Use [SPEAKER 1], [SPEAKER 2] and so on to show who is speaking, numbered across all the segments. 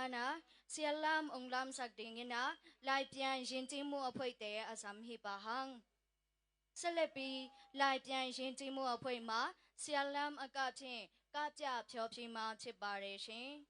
[SPEAKER 1] na sialam onglam sakdingina lai pian yintimu apoi te asam hi bahang Selepi lai pian yintimu apoi ma sialam akapin kapja phyopi ma chipare shin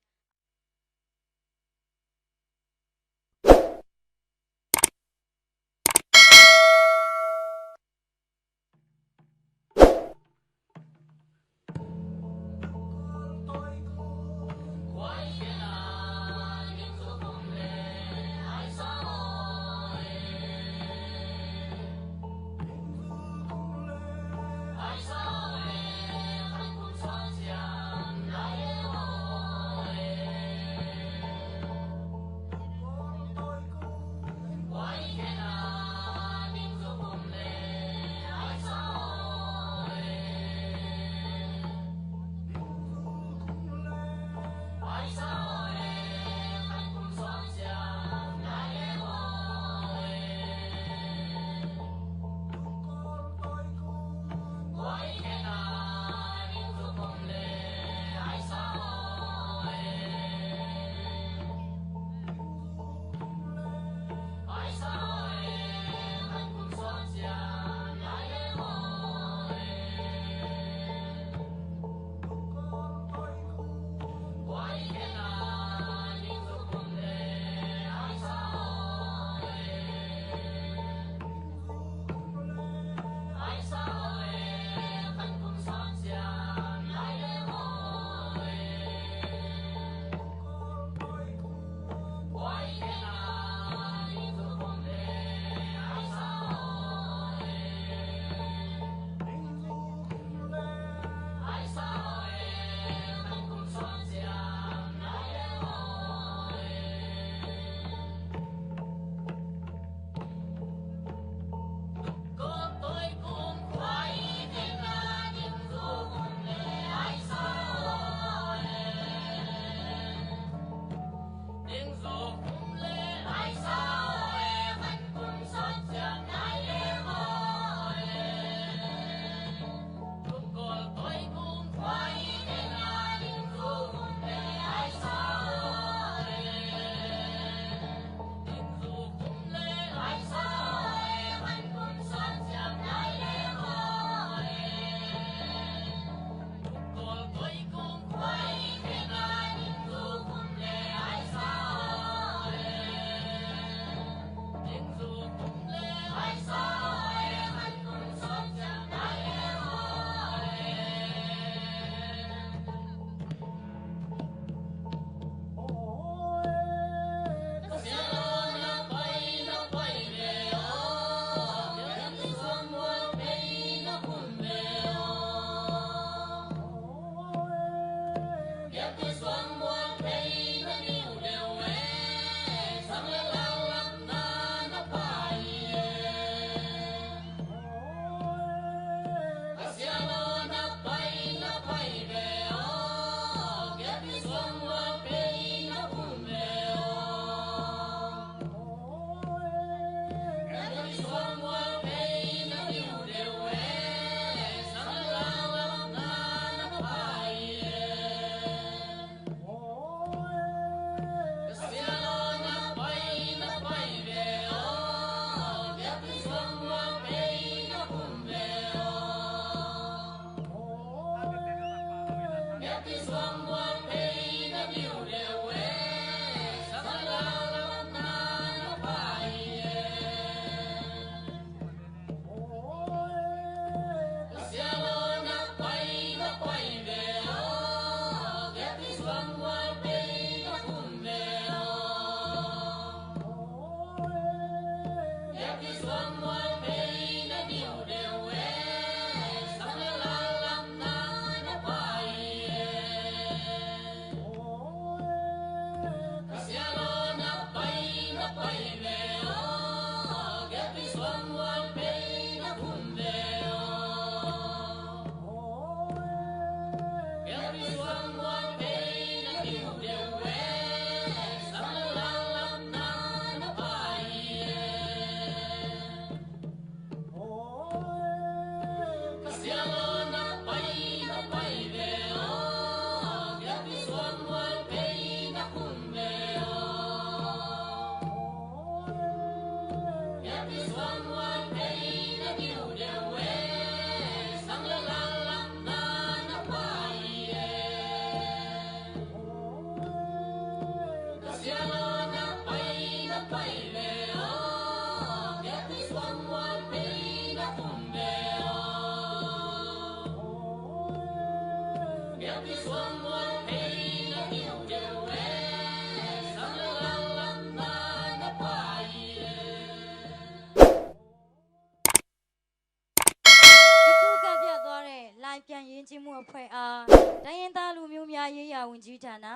[SPEAKER 2] လိုက်ပြန်ရင်းချင်းမှုအဖွဲ့အားတိုင်းရင်းသားလူမျိုးများရေးရာဝန်ကြီးဌာန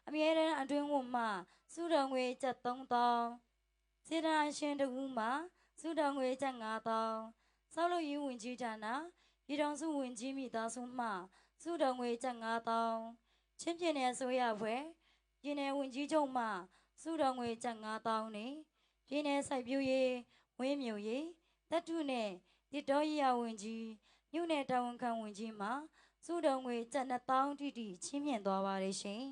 [SPEAKER 2] အမြဲတမ်းအတွင်းဝန်မှစုတော်ငွေကျပ်3000စေတနာရှင်တဦးမှစုတော်ငွေကျပ်5000ဆောက်လုပ်ရေးဝန်ကြီးဌာနပြည်ထောင်စုဝန်ကြီးမိသားစုမှစုတော်ငွေကျပ်5000ချင်းပြည်နယ်အစိုးရအဖွဲ့ပြည်နယ်ဝန်ကြီးချုပ်မှစုတော်ငွေကျပ်5000နဲ့ပြည်နယ်စိုက်ပျိုးရေးဝင်းမြူရေးတပ်ထုနဲ့တစ်တော်ရေးရာဝန်ကြီးမြို့နယ်တာဝန်ခံဝန်ကြီးမှစုတော်ငွေကျပ်2000တိတိချင်းမြင့်သွားပါတယ်ရှင်